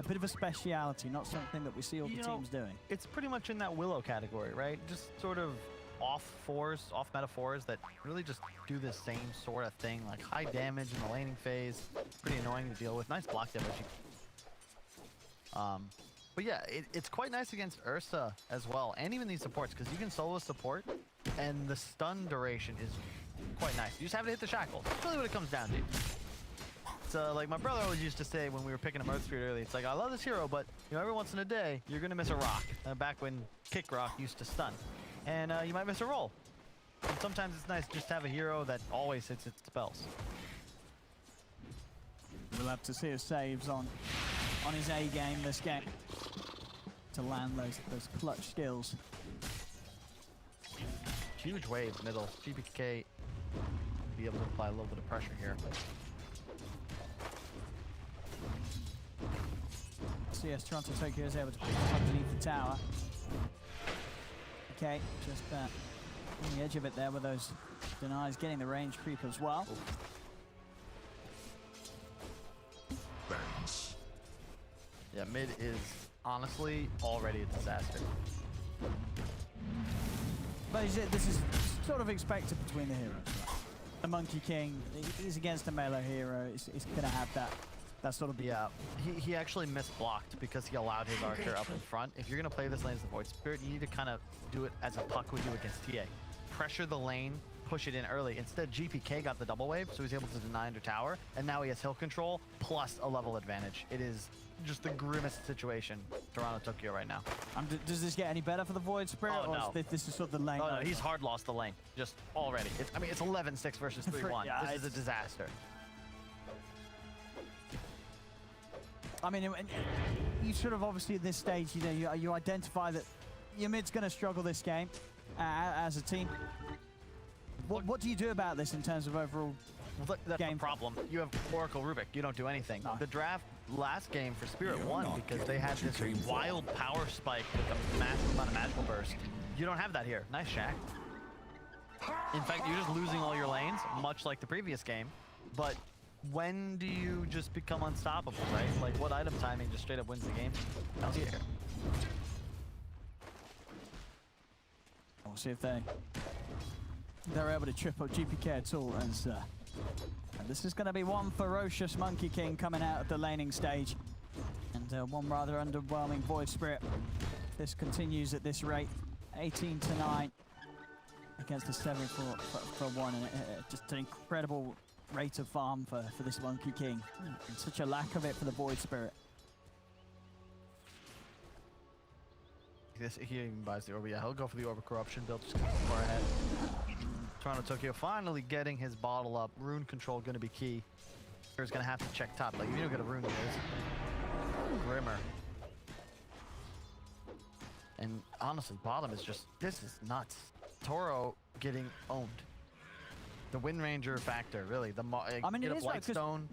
bit of a speciality, not something that we see all the teams doing. It's pretty much in that Willow category, right? Just sort of off meta fours that really just do the same sort of thing, like high damage in the laning phase. Pretty annoying to deal with. Nice block damage. But yeah, it's quite nice against Ursa as well, and even these supports, because you can solo support, and the stun duration is quite nice. You just have to hit the shackle. That's really what it comes down to. So, like my brother always used to say when we were picking a Earth Spirit early, it's like, I love this hero, but you know, every once in a day, you're gonna miss a rock. Back when Kick Rock used to stun, and you might miss a roll. And sometimes it's nice just to have a hero that always hits its spells. We'll have to see if saves on his A game this game to land those clutch skills. Huge wave middle. GPK be able to apply a little bit of pressure here. CIS TORONTOTOKYO is able to pick up underneath the tower. Okay, just on the edge of it there with those denies, getting the range creep as well. Thanks. Yeah, mid is honestly already a disaster. But this is sort of expected between the heroes. The Monkey King is against a melee hero. He's going to have that sort of... Yeah, he actually misblocked because he allowed his archer up in front. If you're going to play this lane as the Void Spirit, you need to kind of do it as a puck would do against TA. Pressure the lane, push it in early. Instead, GPK got the double wave, so he's able to deny under tower, and now he has hill control plus a level advantage. It is just the grimmest situation TORONTOTOKYO right now. Does this get any better for the Void Spirit? Oh, no. Or this is sort of the lane? Oh, no, he's hard lost the lane, just already. I mean, it's 11-6 versus 3-1. Yeah, this is a disaster. I mean, you sort of obviously at this stage, you know, you identify that your mid's going to struggle this game as a team. What do you do about this in terms of overall that's game? the problem. You have Oracle Rubick. You don't do anything. No. The draft last game for Spirit won because they had this wild power spike with a massive amount of magical burst. You don't have that here. Nice shack. In fact, you're just losing all your lanes, much like the previous game. But when do you just become unstoppable, right? Like, what item timing just straight up wins the game? I'll see it here. We'll see if they're able to trip up GPK at all. And this is going to be one ferocious Monkey King coming out of the laning stage. And one rather underwhelming Void Spirit. This continues at this rate, 18-9 against the 7-for-1. And just an incredible rate of farm for this Monkey King. And such a lack of it for the Void Spirit. He even buys the Orb. Yeah, he'll go for the Orb of Corruption build, just far ahead. TORONTOTOKYO finally getting his bottle up. Rune control going to be key. He's going to have to check top. Like, you don't get a rune here. Grimmer. And honestly, bottom is just, this is nuts. Toro getting owned. The Windranger factor, really. I mean, get it a is Blightstone.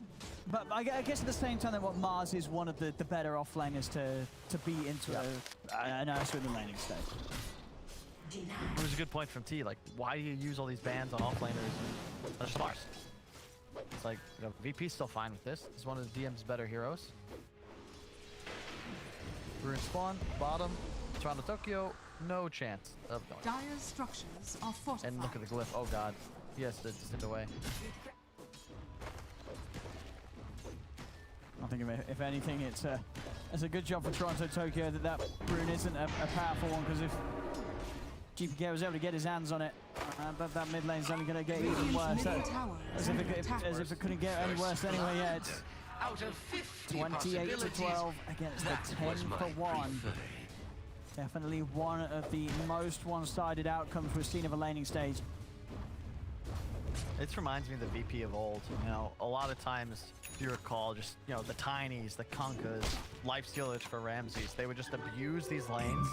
But I guess at the same time that what Mars is one of the better offlaners to be into an Ursa in the laning stage. It was a good point from T. Like, why do you use all these bans on offlaners? That's just Mars. It's like, you know, VP's still fine with this. It's one of the DM's better heroes. Rune spawn, bottom, TORONTOTOKYO, no chance of going. Dire structures are fortified. And look at the glyph. Oh god. He has to step away. I think if anything, it's a good job for TORONTOTOKYO that rune isn't a powerful one, because if GPK was able to get his hands on it, but that mid lane's only going to get even worse. As if it couldn't get any worse anyway. Yeah, it's 28-12 against the 10-for-1. Definitely one of the most one-sided outcomes we've seen of a laning stage. It reminds me of the VP of old. You know, a lot of times, if you recall, just, you know, the Tinies, the Kunkas, lifestealers for Ramses, they would just abuse these lanes.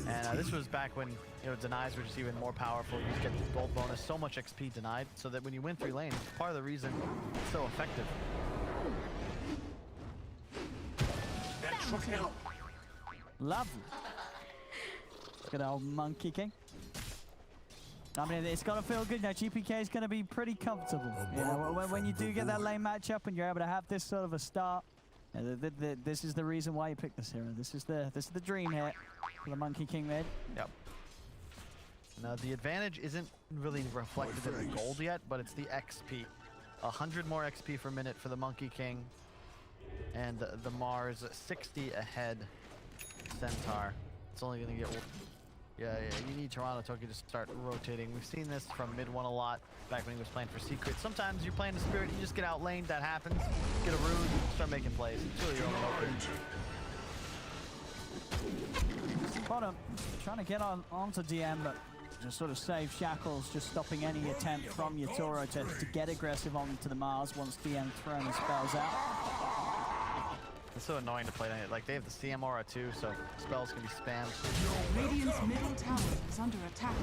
And this was back when, you know, denies were just even more powerful. You get the gold bonus, so much XP denied, so that when you win 3 lanes, it's part of the reason it's so effective. Lovely. Good old Monkey King. I mean, it's got to feel good now. GPK is going to be pretty comfortable. You know, when you do get that lane matchup and you're able to have this sort of a start, This is the reason why you picked this hero. This is the dream here for the Monkey King mid. Yep. Now the advantage isn't really reflected in the gold yet, but it's the XP. 100 more XP per minute for the Monkey King, and the Mars 60 ahead Centaur. It's only gonna get. Yeah, you need TORONTOTOKYO to start rotating. We've seen this from mid one a lot, back when he was playing for Secret. Sometimes you're playing the Spirit, you just get outlaned, that happens. Get a rune, start making plays. It's really your own hope. Bottom, trying to get onto DM, but just sort of save Shackles, just stopping any attempt from yatoro to get aggressive onto the Mars once DM thrown his spells out. It's so annoying to play on it. Like, they have the CM aura too, so spells can be spammed. Radiant's middle tower is under attack.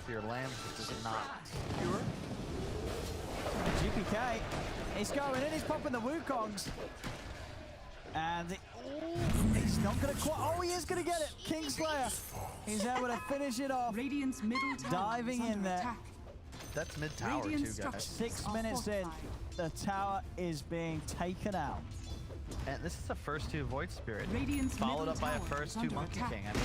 Your lamb is not secure. GPK, he's going in, he's popping the Wukongs. And he's not going to quite. Oh, he is going to get it. Kingslayer. He's able to finish it off. Radiant's middle tower Diving is under in there. attack. That's mid tower Radiant too, guys. structures 6 are minutes in, fortified. the tower is being taken out. And this is the first 2 Void Spirit, Radiant's followed middle up by a tower first is 2 under Monkey attack. King. I mean,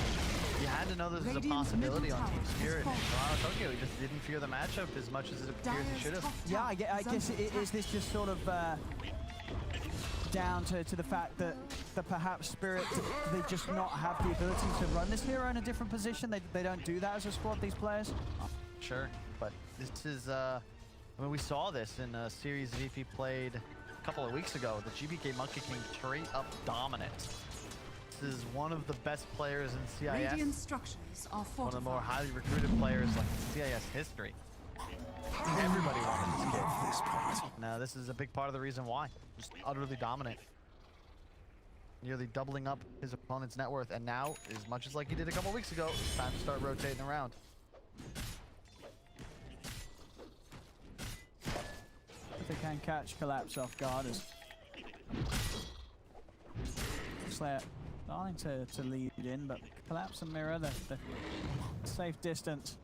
you had to know this was a Radiant's possibility middle on Team tower is Spirit. And falling. TORONTOTOKYO, he just didn't fear the matchup as much as it appears he should have. Yeah, I guess is this just sort of down to the fact that perhaps Spirit, they just not have the ability to run this hero in a different position? They don't do that as a squad, these players? Sure, but this is, I mean, we saw this in a series VP played a couple of weeks ago. The GBK Monkey King straight up dominant. This is one of the best players in CIS. Radiant structures are One fortified. of the more highly recruited players like in CIS history. Everybody wanted this kid. Now this is a big part of the reason why. Just utterly dominant. Nearly doubling up his opponent's net worth, and now, as much as like he did a couple weeks ago, it's time to start rotating around. If they can catch Collapse off guard as Slayer starting to lead in, but Collapse and Mira, the safe distance.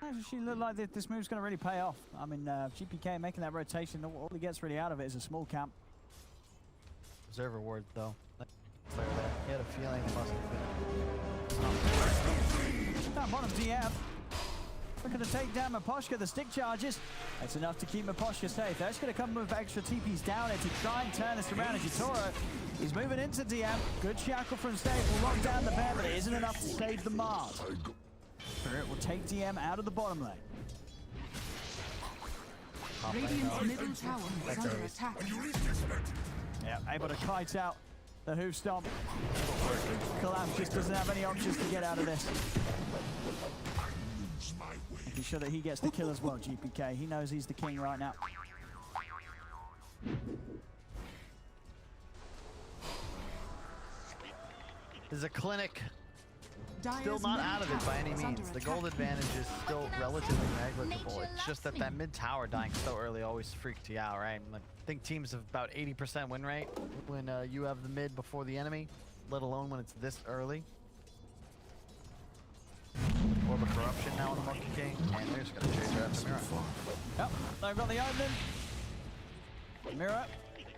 Actually, look like this move's going to really pay off. I mean, GPK making that rotation, all he gets really out of it is a small camp. Reserve reward though. Player there. He had a feeling it must have been. Down bottom DF. Looking to take down Miposhka, the stick charges. That's enough to keep Miposhka safe. They're just going to come with extra TPs down here to try and turn this around as yatoro. He's moving into DM. Good shackle from Stave will lock down the bear, but it isn't enough to save the Mars. Spirit will take DM out of the bottom lane. Radiant's middle tower is under attack. Yeah, able to kite out the hoof stomp. Collapse just doesn't have any options to get out of this. Making sure that he gets the kill as well, GPK. He knows he's the king right now. This is a clinic. Dyer's Still not middle out of it by tower any is under means. The attack. gold advantage is still relatively negligible. It's just that that mid tower dying so early always freaked you out, right? Like, I think teams have about 80% win rate when you have the mid before the enemy, let alone when it's this early. Orb of Corruption now on the Monkey King, and they're just gonna chase her after Mira. Yep, they've got the opening. Mira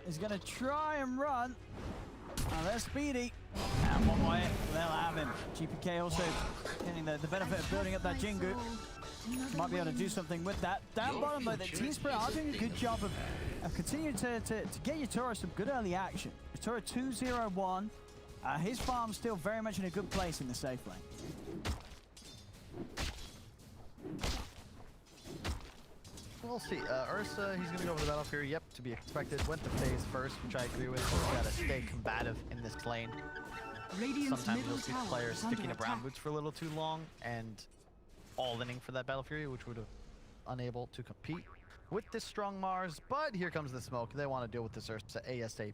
is going to try and run. They're speedy. And one way, they'll have him. GPK also getting the benefit of building up that Jingu. Might be able to do something with that. Down bottom though, the Team Spirit are doing a good job of continuing to get yatoro some good early action. yatoro 2-0-1. His farm's still very much in a good place in the safe lane. We'll see. Ursa, he's going to go over the battlefield. Yep, to be expected. Went to phase first, which I agree with. He's got to stay combative in this lane. Radiant's Sometimes middle you'll see tower players is under sticking to brown attack. boots for a little too long and all-inning for that Battle Fury, which would have unable to compete with this strong Mars. But here comes the smoke. They want to deal with this Ursa ASAP.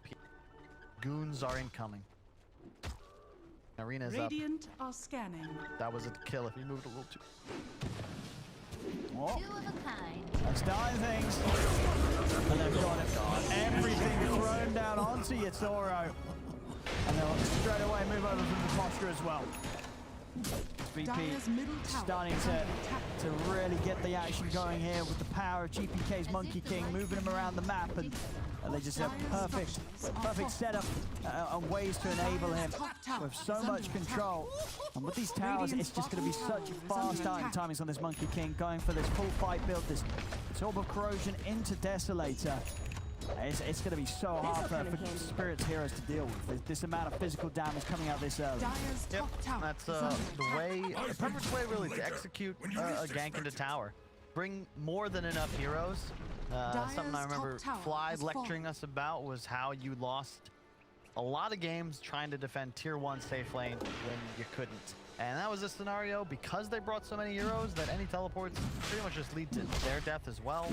Goons are incoming. Arena's up. Radiant are scanning. That was a kill if he moved a little too. Oh, Two of a kind. that's dying things. And they've got everything thrown down onto yatoro. And they'll straight away move over from the posture as well. VP Dire's middle tower starting is to under attack. really get the action going here with the power of GPK's Monkey King, moving him around the map, and they just have perfect setup and ways to enable him with so much control. And with these towers, it's just going to be such fast starting timings on this Monkey King, going for this full fight build, this Orb of Corrosion into Desolator. It's going to be so hard for Spirit's heroes to deal with. This amount of physical damage coming out this early. Yep, that's the perfect way really to execute a gank into tower. Bring more than enough heroes. Something I remember Fly lecturing us about was how you lost a lot of games trying to defend tier 1 safe lane when you couldn't. And that was a scenario because they brought so many heroes that any teleports pretty much just lead to their death as well.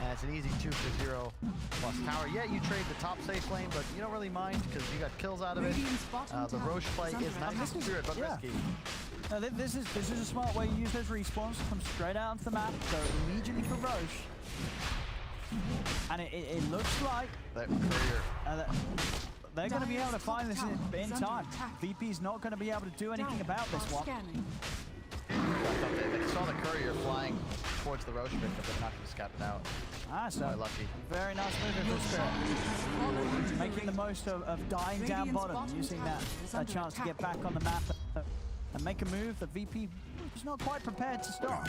And it's an easy 2 for 0 plus tower. Yeah, you trade the top safe lane, but you don't really mind because you got kills out of it. The Roche play is not just Spirit, but risky. No, this is a smart way to use those respawns. Come straight out onto the map, go immediately for Roche. And it looks like they're going to be able to find this in time. VP's not going to be able to do anything about this one. They saw the courier flying towards the Roche pit, but they're not going to scout it out. So lucky. Very nice move for Spirit. Making the most of dying down bottom, using that chance to get back on the map and make a move that VP is not quite prepared to stop.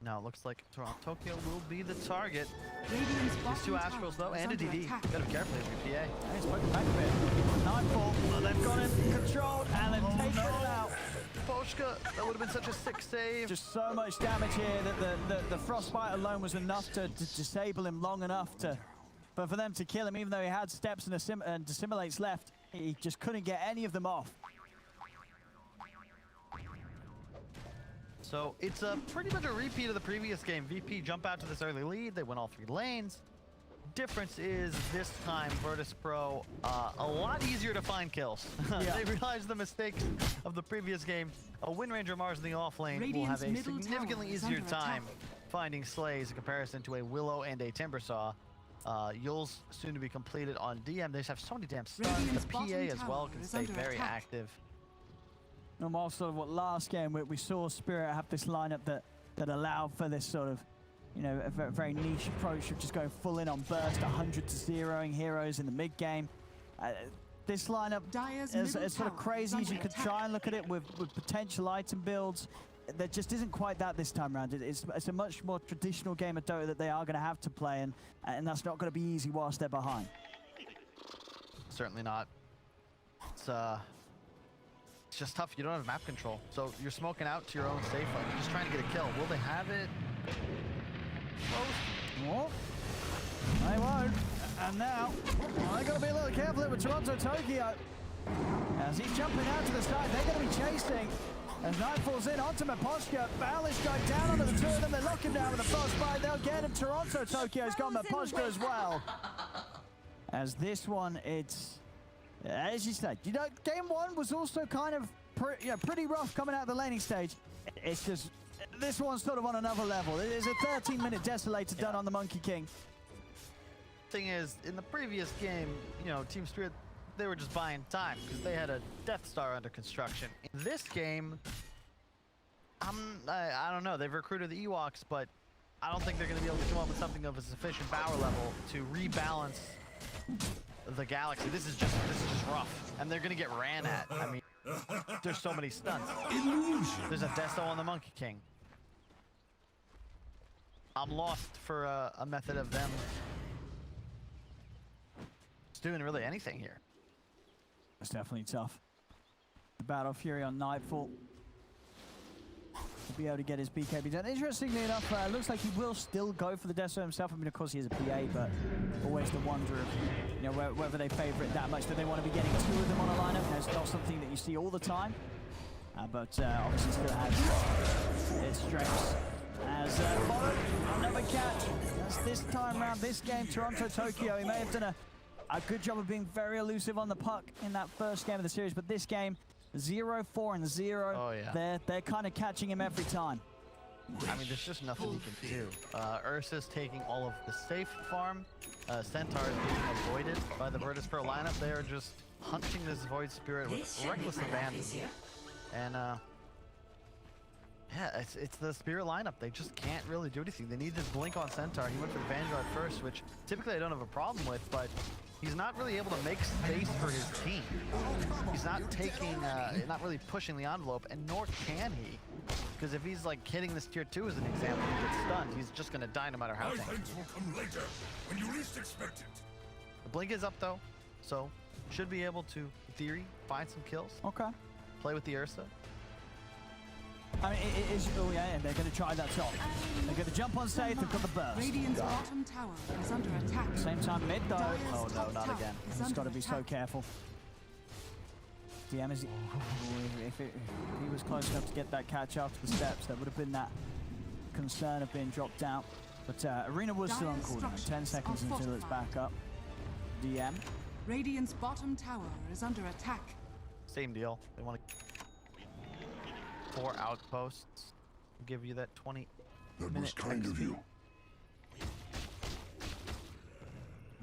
Now it looks like TORONTOTOKYO will be the target. These 2 Astrals though, and a DD. Gotta be careful with your PA. And he's putting back a bit. Nightfall, they've got him controlled and they've taken it out. Miposhka, that would have been such a sick save. Just so much damage here that the Frostbite alone was enough to disable him long enough for them to kill him, even though he had steps and Dissimulates left. He just couldn't get any of them off. So it's pretty much a repeat of the previous game. VP jump out to this early lead. They win all 3 lanes. Difference is this time Virtus.Pro a lot easier to find kills. Yeah. They realized the mistakes of the previous game. A Windranger Mars in the off lane will have a significantly easier time finding slays in comparison to a Willow and a Timbersaw. Yule's soon to be completed on DM. They just have so many damn stuns. The PA as well can stay very active. And while sort of what last game we saw Spirit have this lineup that allowed for this sort of, you know, a very niche approach of just going full in on burst, 100 to 0ing heroes in the mid game. This lineup is sort of crazy as you could try and look at it with potential item builds. There just isn't quite that this time around. It's a much more traditional game of Dota that they are going to have to play, and that's not going to be easy whilst they're behind. Certainly not. It's just tough. You don't have map control. So you're smoking out to your own safe lane. You're just trying to get a kill. Will they have it? Well, they won't. And now, they've got to be a little careful with TORONTOTOKYO. As he's jumping out to the side, they're going to be chasing. As Nightfall's in onto Miposhka. Balish going down onto the 2 of them. They lock him down with a frostbite. They'll get him. TORONTOTOKYO's got Miposhka as well. As this one, it's... as you said, you know, game 1 was also kind of pretty rough coming out of the laning stage. It's just, this one's sort of on another level. It is a 13-minute Desolator done on the Monkey King. Thing is, in the previous game, you know, Team Spirit, they were just buying time because they had a Death Star under construction. In this game, I don't know. They've recruited the Ewoks, but I don't think they're going to be able to come up with something of a sufficient power level to rebalance the galaxy. This is just rough, and they're gonna get ran at. I mean, there's so many stunts. There's a Desto on the Monkey King. I'm lost for a method of them doing really anything here. It's definitely tough. The Battle Fury on Nightfall will be able to get his BKB done. Interestingly enough, looks like he will still go for the Desto himself. I mean, of course, he is a PA, but always the wonder of, you know, whether they favor it that much, that they want to be getting 2 of them on a lineup. That's not something that you see all the time, but obviously still has its strengths. As followed, another catch. As this time around, this game, TORONTOTOKYO, he may have done a good job of being very elusive on the puck in that first game of the series, but this game, 0-4-0. Oh, yeah. They're kind of catching him every time. I mean, there's just nothing you can do. Ursa's taking all of the safe farm. Centaur is being avoided by the Virtus.Pro lineup. They are just hunting this Void Spirit with reckless abandon. And yeah, it's the Spirit lineup. They just can't really do anything. They need this blink on Centaur. He went for the Vanguard first, which typically I don't have a problem with, but he's not really able to make space for his team. He's not taking, not really pushing the envelope, and nor can he. Because if he's like hitting this tier 2 as an example, he gets stunned, he's just gonna die no matter how My tanky. thanks will come later, when you least expect it. The blink is up though, so should be able to, in theory, find some kills. Okay. Play with the Ursa. I mean, it is. Oh yeah, and they're going to try that top. They're going to jump on stage. They've got the burst. Radiant's bottom tower is under attack. Same time mid though. Dire's Oh no, top not tower again. is He's under got to be so attack. careful. DM is. If he was close enough to get that catch after the steps, there would have been that concern of being dropped out. But Arena was still on Dire's cooldown. 10 structures seconds are until it's fortified. back up. DM. Radiant's bottom tower is under attack. Same deal. They want to 4 outposts. Give you that 20 That was minute kind of you.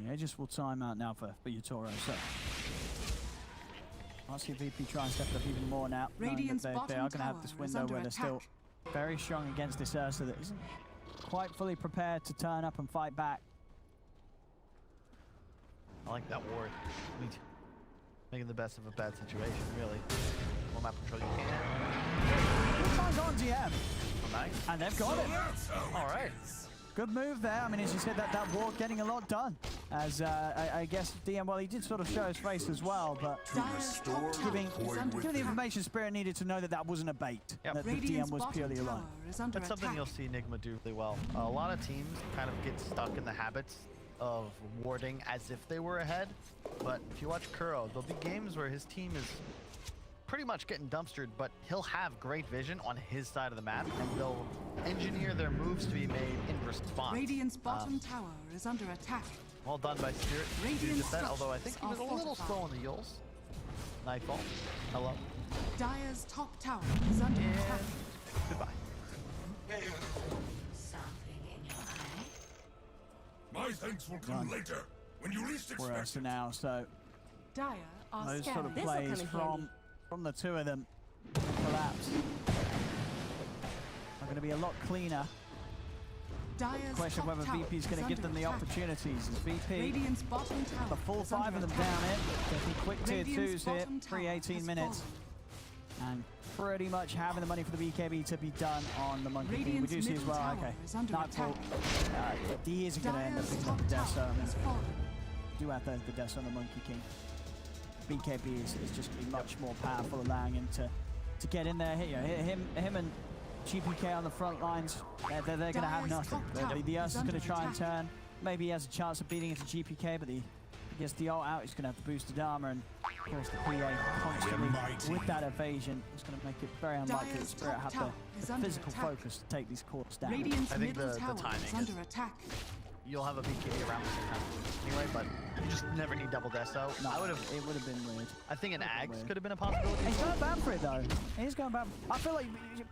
Yeah, just will time out now for yatoro. So I'll see VP try and step it up even more now. knowing that Radiant's they are bottom going to have tower this is window under where they're still attack. very strong against this Ursa that isn't quite fully prepared to turn up and fight back. I like that ward. I mean, making the best of a bad situation, really. More map control you can. Good times on DM. Oh, nice. And they've got it. All right. Good move there. I mean, as you said, that ward getting a lot done. As I guess DM, well, he did sort of show his face as well, but Dire's top tower giving is under the attack. information Spirit needed to know that that wasn't a bait. Yep. That the Radiant's DM was bottom purely tower alone. is under That's something attack. you'll see Enigma do really well. A lot of teams kind of get stuck in the habits of warding as if they were ahead. But if you watch Kuro, there'll be games where his team is pretty much getting dumpstered, but he'll have great vision on his side of the map, and they'll engineer their moves to be made in response. Radiant's bottom tower is under attack. Well done by Spirit to do Radiant just that, although I think he was a structures are little slow on the Yules. Nightfall. Hello. Dire's top tower is under attack. Goodbye. Something in your eye? My thanks will come later, when you least For expect Ursa it. now, so Dire are those sort of scanning. plays from the two of them collapse are going to be a lot cleaner. Dire's Question of top whether tower VP is going to give under them the attack. opportunities. As VP, Radiant's bottom tower the full is 5 under of them attack. down it, taking quick tier Radiant's 2s here, bottom tower 3-18 has minutes. And pretty much having the money for the BKB to be done on the Monkey King. We Radiant's do see as middle well, tower okay, is under Nightfall, he isn't going to end up Dire's picking top up the death, so tower has fallen. do have the death on the Monkey King. BKB is just going to be much more powerful, allowing him to get in there. You know, him and GPK on the front lines, they're going to have Dire's nothing. top tower The is Ursa's going under to try and attack. turn. Maybe he has a chance of beating into GPK, but he gets the ult out. He's going to have the boosted armor, and of course the PA constantly with that evasion is going to make it very unlikely that Dire's Spirit top have tower is the under physical attack. focus to take these courts down. Radiant's I think middle the tower timing is is- under attack. You'll have a BKB around the same time anyway, but you just never need double death, so No, I would have. it would have been weird. I think an Ags weird. could have been a possibility. He's going bad for it though. He's going bad. I feel like,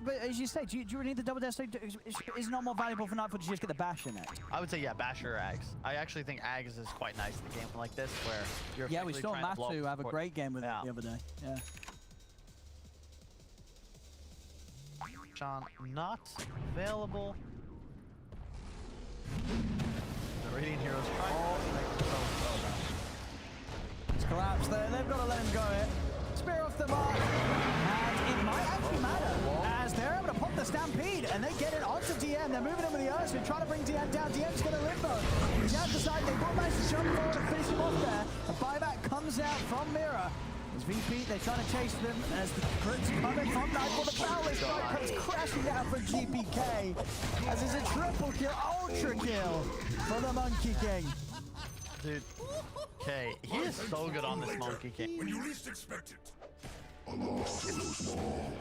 but as you say, do you really need the double death? Is it not more valuable for Nightfall to just get the bash in it? I would say, yeah, Basher or Ags. I actually think Ags is quite nice in a game like this, where you're Yeah, we effectively saw trying to blow up Matu the have a support. great game with Yeah. it the other day. Yeah. Sean, not available. The Radiant Heroes trying to make It's collapsed there. They've got to let him go here. Spear off the mark. And it might actually matter as they're able to pop the Stampede and they get it onto DM. They're moving in with the Ursa, trying to bring DM down. DM's going to limbo. He's out the side. They will manage to jump forward and finish him off there. A buyback comes out from Mira. As VP, they're trying to chase them as the crits coming from Nightfall. The powerless strike comes crashing down for GPK. As it's a triple kill, ultra kill for the Monkey King. Dude, okay, he is so good on this Monkey King. When you least expect it. A loss so small.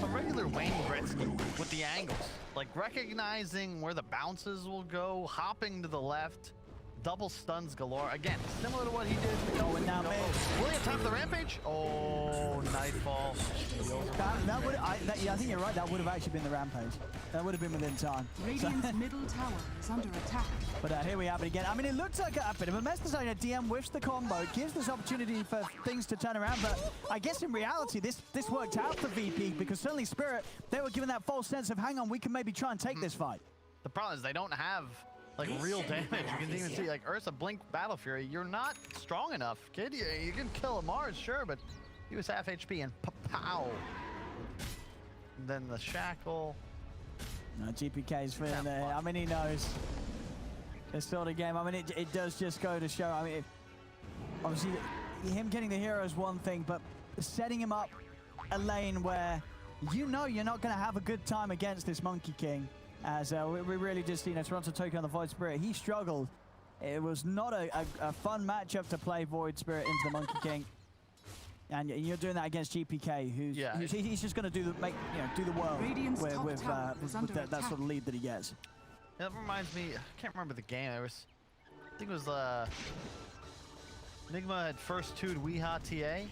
A regular Wayne Gretzky with the angles. Like recognizing where the bounces will go, hopping to the left, double stuns galore. Again, similar to what he did. Going down mid. Will he attack the rampage? Oh, Nightfall. That would, yeah, I think you're right. That would have actually been the rampage. That would have been within time. Radiant's middle tower is under attack. But here we have it again. I mean, it looks like a bit of a mess design. DM whiffs the combo. It gives this opportunity for things to turn around. But I guess in reality, this worked out for VP because certainly Spirit, they were given that false sense of, hang on, we can maybe try and take this fight. The problem is they don't have like real damage. You can even see like Ursa blink Battle Fury. You're not strong enough, kid. You can kill a Mars, sure, but he was half HP and pow. And then the shackle. No, GPK's feeling it. I mean, he knows this sort of game. I mean, it does just go to show. I mean, obviously, him getting the hero is one thing, but setting him up a lane where you know you're not going to have a good time against this Monkey King. As we really just seen TORONTOTOKYO on the Void Spirit. He struggled. It was not a fun matchup to play Void Spirit into the Monkey King. And you're doing that against GPK, he's just going to do the world with that sort of lead that he gets. Yeah, that reminds me, I can't remember the game. I think it was Nigma had first 2'd Weeha TA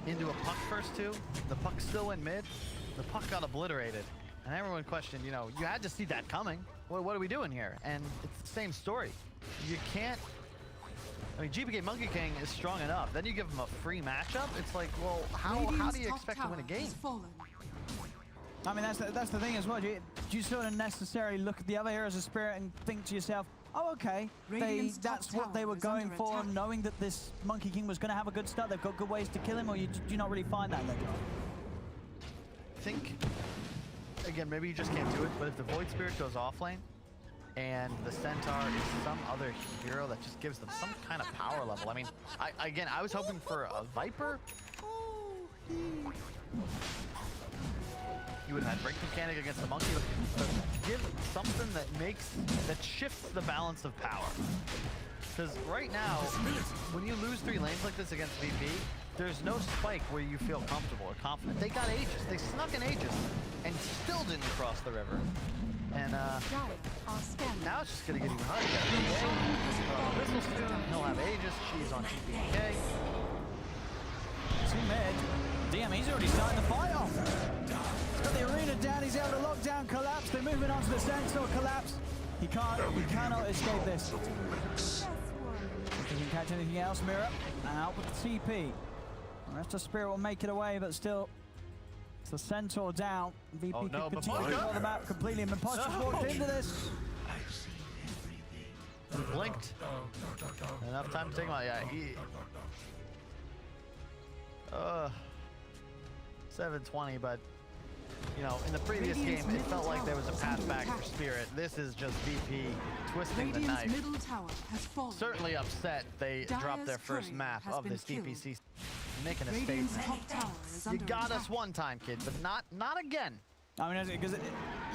into a puck first 2. The puck still went mid. The puck got obliterated. And everyone questioned, you had to see that coming. What are we doing here? And it's the same story. You can't. I mean, GPK Monkey King is strong enough. Then you give him a free matchup. It's like, well, how do you expect to win a game? I mean, that's the thing as well. Do you sort of necessarily look at the other heroes of Spirit and think to yourself, oh, okay, that's what they were going for, knowing that this Monkey King was going to have a good start. They've got good ways to kill him, or do you not really find that? I think, again, maybe you just can't do it, but if the Void Spirit goes off lane, and the Centaur is some other hero that just gives them some kind of power level. I mean, I was hoping for a Viper. You would have had break mechanic against the Monkey, but give something that shifts the balance of power. Because right now, when you lose 3 lanes like this against VP, there's no spike where you feel comfortable or confident. They got Aegis. They snuck an Aegis and still didn't cross the river. And now it's just gonna get even harder. Whistle soon. He'll have Aegis. She's on GPK. Too mid. DM, he's already starting the fight off. He's got the arena down. He's able to lock down collapse. They're moving on to the Centaur collapse. He cannot escape this. If he can catch anything else, Mira out with the TP. The rest of Spirit will make it away, but still. It's the Centaur down. VP can continue to control the map completely. And Miposhka walked into this. He blinked. Enough time to take him out. Yeah, he. 720, but in the previous game, it felt like there was a path back for Spirit. This is just VP twisting the knife. Middle tower has fallen. Certainly upset they dropped their first map of this DPC. Making a Radiant's statement. top tower is You under got attack. us one time, kid, but not again. I mean, because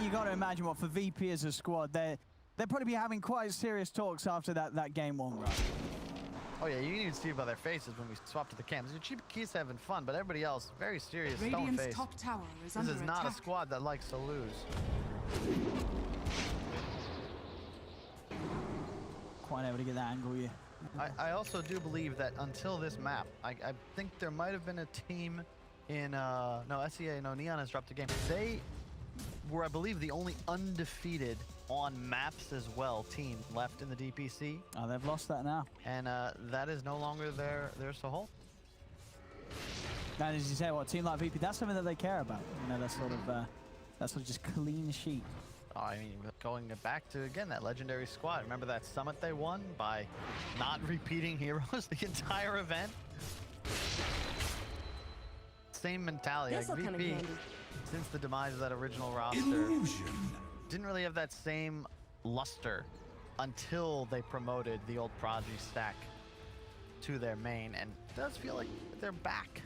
you got to imagine what for VP as a squad, they'll probably be having quite serious talks after that game 1 run. Oh yeah, you can even see it by their faces when we swap to the cams. Your cheap keys having fun, but everybody else very serious, stone Radiant's face. top tower is This under is not a attack. squad that likes to lose. Quite able to get that angle, yeah. I also do believe that until this map, I think there might have been a team in Neon has dropped a game. They were, I believe, the only undefeated on maps as well team left in the DPC. Oh, they've lost that now. And that is no longer theirs to hold. And as you say, a team like VP, that's something that they care about. That sort of just clean sheet. Oh, I mean, going back to, again, that legendary squad. Remember that summit they won by not repeating heroes the entire event? Same mentality. Like VP, since the demise of that original roster, didn't really have that same luster until they promoted the old Prodigy stack to their main, and it does feel like they're back.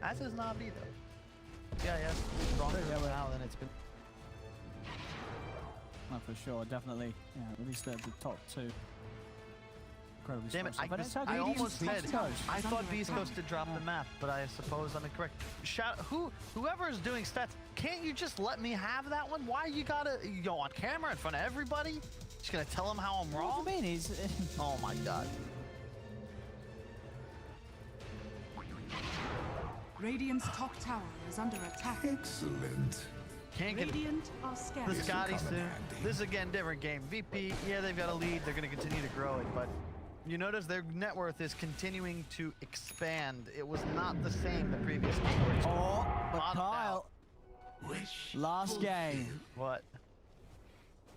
As is Navi, though. Yeah, stronger now than it's been. Oh, for sure, definitely. Yeah, at least the top 2. incredibly Damn it, special. But it's I okay. almost Beast said, Coast. I It's thought under Beast attack. Coast had dropped the map, but I suppose I'm incorrect. Whoever is doing stats, can't you just let me have that one? Why you gotta go on camera in front of everybody? Just gonna tell him how I'm What wrong? do you mean? He's... Oh my god. Radiant's top tower is under attack. Excellent. Can't get Radiant are scared. the Scotty come in soon. handy. This is again different game. VP, yeah, they've got a lead. They're gonna continue to grow it, but you notice their net worth is continuing to expand. It was not the same the previous game. where it's Oh, but bottomed Kyle, Wish. last game. What?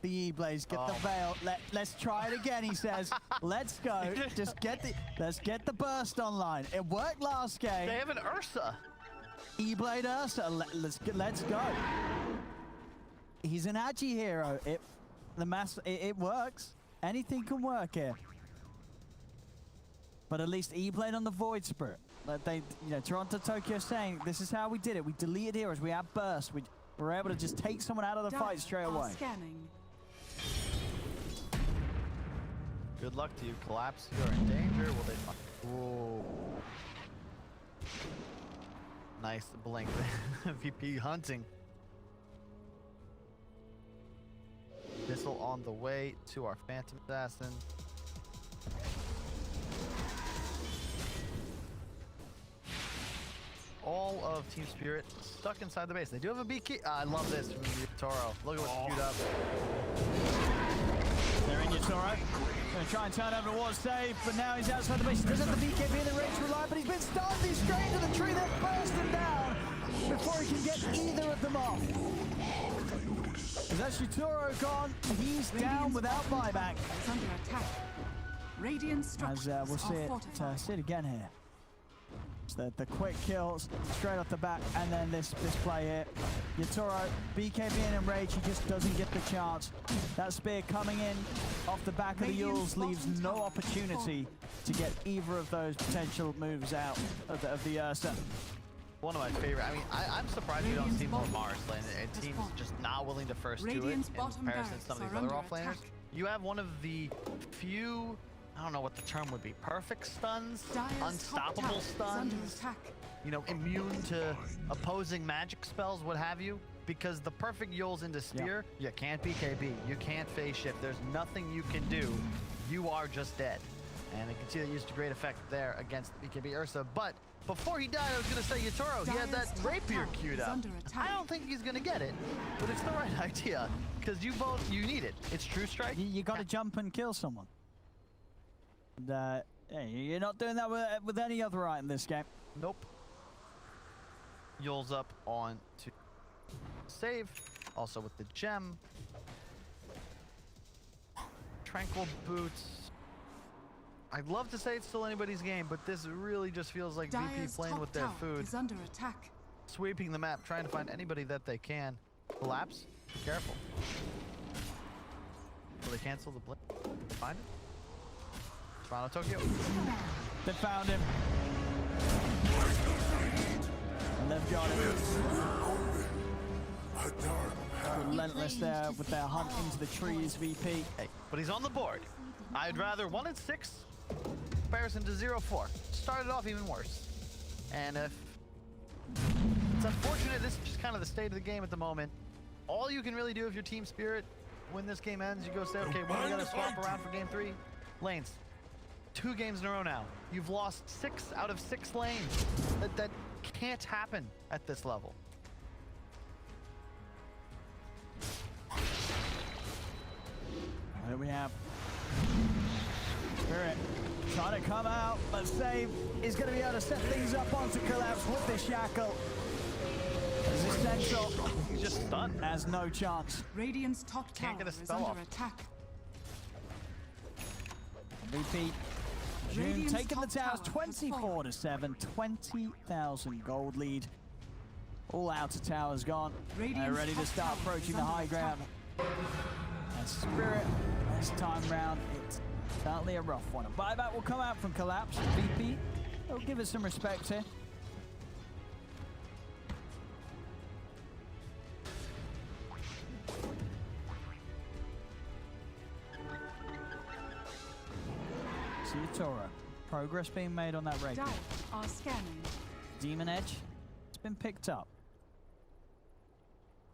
The E-Blaze, get the Oh. veil. Let's try it again, he says. Let's go. Let's get the burst online. It worked last game. They have an Ursa. E-Blade Ursa. Let's go. He's an Agi hero. It works. Anything can work here. But at least E-Blade on the Void Spirit. Toronto-Tokyo saying this is how we did it. We deleted heroes. We have burst. We're able to just take someone out of the Dire fight straight are away. scanning. Good luck to you. Collapse. You're in danger. Will they? Whoa. Nice blink. VP hunting. Missile on the way to our Phantom Assassin. All of Team Spirit stuck inside the base. They do have a BK. I love this from Yatoro. Look at what's queued up. They're in Yatoro. Gonna try and turn over towards save, but now he's outside the base. He doesn't have the BKB in the range to rely, but he's been stunned. He's straight into the tree. They're bursting down before he can get either of them off. Is that Yatoro gone? He's down without buyback. Is under attack. Radiant structures As we'll see are it, fortified. see it again here. So the quick kills straight off the bat, and then this play here. Yatoro, BKB in rage, he just doesn't get the chance. That spear coming in off the back of the Yules leaves no opportunity to get either of those potential moves out of the Ursa. One of my favorite. I mean, I'm surprised you don't see more Mars lane. A team's just not willing to first do it in Radiant's bottom comparison to some of barracks these are other under offlaners. attack. You have one of the few, I don't know what the term would be, perfect stuns, Dire's top unstoppable tower is under stuns, attack. you know, immune to opposing magic spells, what have you. Because the perfect Yules into spear, you can't BKB, you can't phase shift. There's nothing you can do. You are just dead. And you can see they used to great effect there against the BKB Ursa. But before he died, I was going to say Yatoro, he had that Dire's top rapier tower queued is up. under attack. I don't think he's going to get it, but it's the right idea. Because you need it. It's True Strike. You got to jump and kill someone. And, hey, you're not doing that with any other item this game. Nope. Yule's up on to save. Also with the gem. Tranquil Boots. I'd love to say it's still anybody's game, but this really just feels like VP Dire's playing top with their tower food. is under attack. Sweeping the map, trying to find anybody that they can. Collapse. Be careful. Will they cancel the blip? Find it? TORONTOTOKYO. They found him. And they've got him. A dark path. Relentless there with their hunt into the trees, VP. Hey, but he's on the board. I'd rather 1 and 6 comparison to 0-4. Started off even worse. And if it's unfortunate, this is just kind of the state of the game at the moment. All you can really do if you're Team Spirit, when this game ends, you go say, okay, when are we gonna swap around for game 3? Lanes. 2 games in a row now. You've lost 6 out of 6 lanes. That can't happen at this level. What do we have? Spirit trying to come out, but save is going to be able to set things up onto Collapse with this shackle. As this Centaur He's just stunned. has no chance. Radiant's top Can't tower get a is spell under off. attack. VP June Radiant's taking the top towers tower has 24-7, 20,000 gold lead. All outer towers gone. They're Radiant's ready to top start tower approaching is the under high ground. attack. And Spirit, this time round, it's certainly a rough one. A buyback will come out from Collapse. VP, they'll give it some respect here. yatoro. Progress being made on that rapier. Dire are scanning. Demon Edge, it's been picked up.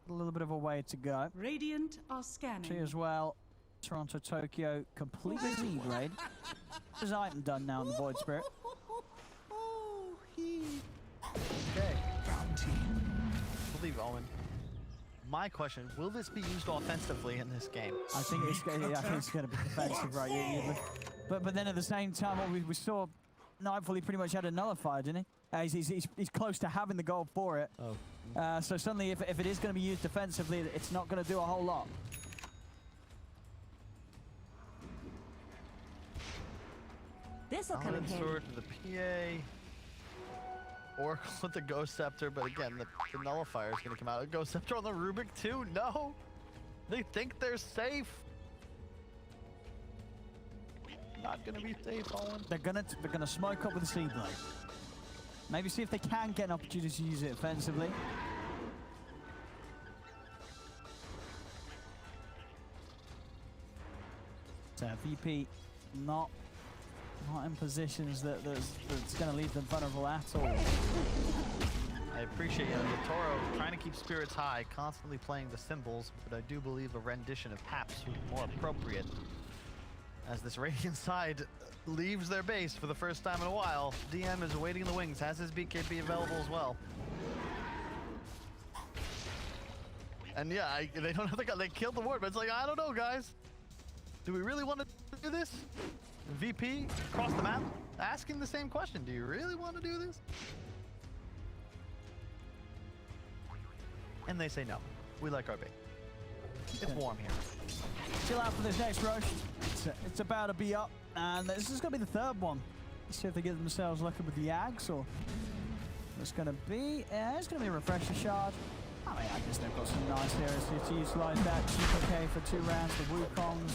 A little bit of a way to go. Radiant are She scanning. as well. Toronto-Tokyo completely Z-grade. His item done now in the Void Spirit. Okay. Believe Owen. My question, will this be used offensively in this game? I think it's going to be defensive, right? But then at the same time, what we saw, Nightfall, he pretty much had a nullifier, didn't he? He's close to having the gold for it. Oh. So suddenly, if it is going to be used defensively, it's not going to do a whole lot. This'll come in Paladin handy. sword to the PA. Oracle with the Ghost Scepter, but again, the nullifier is going to come out. A Ghost Scepter on the Rubick too? No! They think they're safe. Not going to be safe, Owen. They're gonna smoke up with the Sea Blade. Maybe see if they can get an opportunity to use it offensively. So VP not in positions that's going to leave them vulnerable at all. I appreciate Yatoro trying to keep spirits high, constantly playing the cymbals, but I do believe a rendition of Paps would be more appropriate. As this Radiant side leaves their base for the first time in a while, DM is waiting in the wings, has his BKB available as well. And yeah, they don't have the gun. They killed the ward, but it's like, I don't know, guys. Do we really want to do this? VP across the map asking the same question. Do you really want to do this? And they say no. We like our bait. It's warm here. Chill out for this next rush. It's about to be up, and this is going to be the third one. Let's see if they get themselves lucky with the Ags, or it's going to be. It's going to be a refresher shard. I mean, I guess they've got some nice areas to utilize that. GPK for 2 rounds, the Wukongs.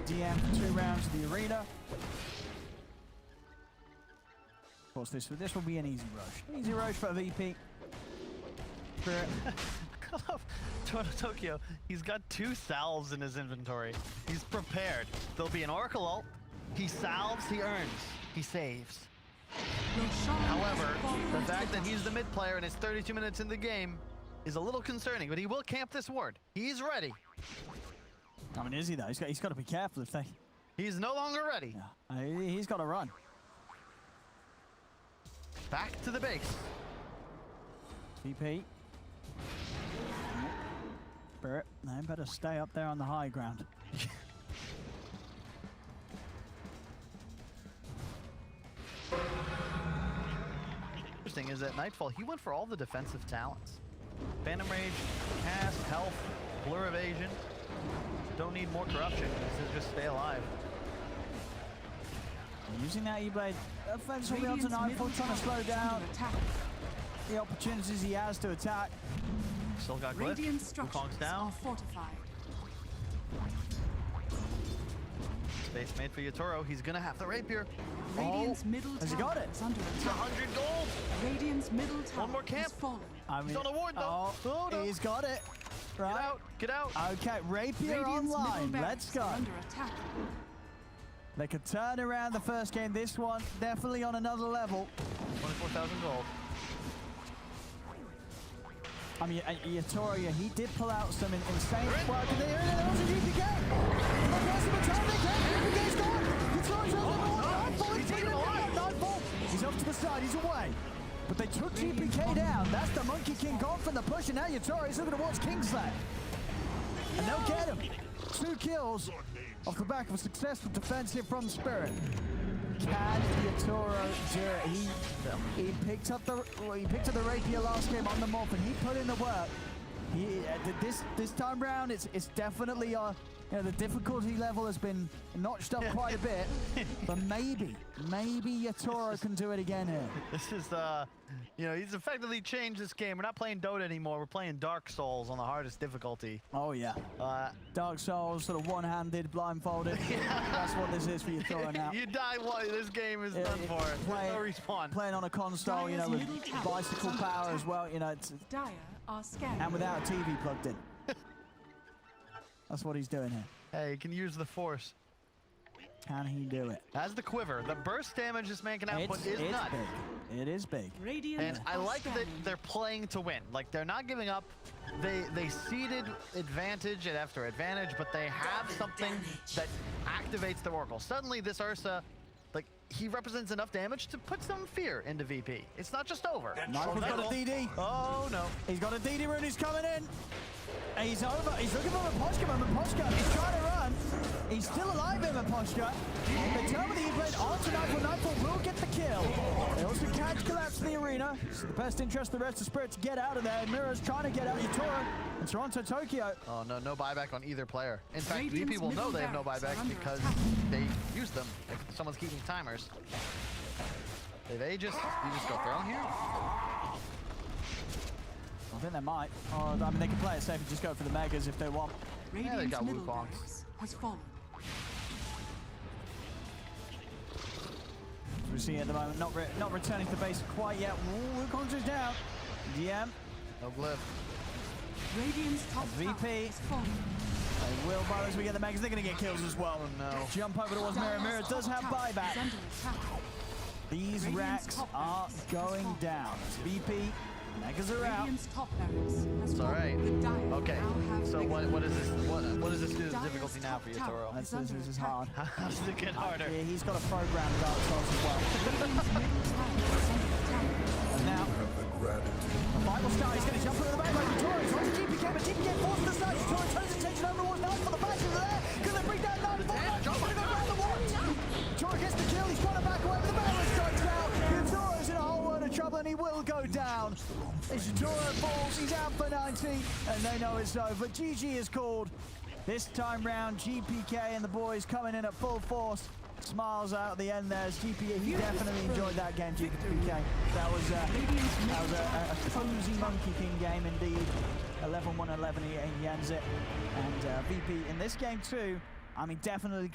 DM for 2 rounds of the arena. Of course, this will be an easy rush. Easy rush for VP. Spirit. I love Tokyo. He's got 2 salves in his inventory. He's prepared. There'll be an Oracle ult. He salves, he earns, he saves. However, the fact that he's the mid player and it's 32 minutes in the game is a little concerning, but he will camp this ward. He's ready. I mean, is he though? He's got to be careful if they. He's no longer ready. Yeah, he's got to run. Back to the base. VP. Spirit, they better stay up there on the high ground. Interesting is that Nightfall, he went for all the defensive talents. Phantom Rage, cast, health, blur evasion. Don't need more corruption. This is just stay alive. Using that E-Blade offensively onto Nightfall, trying to slow down the opportunities he has to attack. Still got Glyph. Radiant Wukong's structures down. are fortified. Space made for Yatoro. He's gonna have the rapier. Radiant's middle has he tower got it? is under It's attack. 100 gold. Radiant's middle tower more camp. has fallen. I mean, He's on a ward though. Oh, no. he's got it. Right. Get out. Get out. Okay, rapier Radiant's online. middle Let's barracks go. are under attack. They could turn around the first game. This one definitely on another level. 24,000 gold. I mean, Yatoro, yeah, he did pull out some insane work. And there was a GPK. GPK's gone. Yatoro's on the Nightfall. He's off to the side. He's away. But they took GPK down. That's the Monkey King gone from the push, and now Yatoro's looking to watch Kingslayer. And they'll get him. 2 kills off the back of a successful defensive from Spirit. Can Yatoro do it? He picked up the rapier last game on the morph, and he put in the work. This time round, it's definitely the difficulty level has been notched up quite a bit, but maybe Yatoro can do it again here. This is he's effectively changed this game. We're not playing Dota anymore. We're playing Dark Souls on the hardest difficulty. Oh yeah. Dark Souls, sort of one-handed, blindfolded. That's what this is for Yatoro now. You die once, this game is done for. There's no respawn. Playing on a console, with bicycle power as well, it's, Dire are scanning. and without a TV plugged in. That's what he's doing here. Hey, you can use the Force. Can he do it? As the quiver, the burst damage this man can output is nuts. Big. It is big. Radiant And I are like that scanning. they're playing to win. Like, they're not giving up. They seeded advantage after advantage, but they have something that activates the Oracle. Suddenly, this Ursa, like, he represents enough damage to put some fear into VP. It's not just over. Nightfall's got a DD. Oh, no. He's got a DD rune. He's coming in. He's over. He's looking for Miposhka, but Miposhka, he's trying to run. He's still alive in Miposhka. They tell me that he played onto Nightfall. Nightfall will get the kill. They also can't collapse the arena. It's the best interest of the rest of Spirit to get out of there. Mira's trying to get out yatoro. And Toronto-Tokyo. Oh, no, no buyback on either player. In fact, Radiant's VP will know middle they have no barracks are buyback under because attack. they use them. If someone's keeping timers. They just, you just go thrown here? I think they might. Or, I mean, they can play it safe and just go for the megas if they want. Radiant's got middle Wukongs. barracks has fallen. As we see at the moment, not returning to base quite yet. Ooh, Wukong's is down. DM. No glyph. Radiant's top VP. tower has fallen. They will bow as we get the megas. They're going to get kills as well. Oh, no. Jump over towards Mira. Mira does have Tower buyback. is under attack. These Radiant's racks top are barracks going has down. It's VP. Megas are out. Radiant's top barracks has It's all fallen. right. The Dire Okay. now have So victory. what is this? What does this do to the Dire's difficulty now top for tower Yatoro? is This under is attack. hard. How does it get harder? Yeah, he's got a program Dark Souls as well. Radiant's middle tower is under attack. And now, Have the gratitude. the final star is going to jump into the back by Yatoro. He's on to GPK, but GPK forces the side. Yatoro turns attention over towards Nightfall. The flash is there. Can they bring down Nightfall? Nightfall's going to go down the wall. Yatoro gets the kill. He's trying to back away, but the barrel strikes out. Yatoro's in a whole world of trouble, and he will go down. As Yatoro falls, he's out for 90, and they know it's over. GG is called. This time round, GPK and the boys coming in at full force. Smiles out at the end there. As GPK, he definitely enjoyed that game, GPK. That was a cozy Monkey King game indeed. 11-1, 11, he ends it. And VP in this game too, I mean, definitely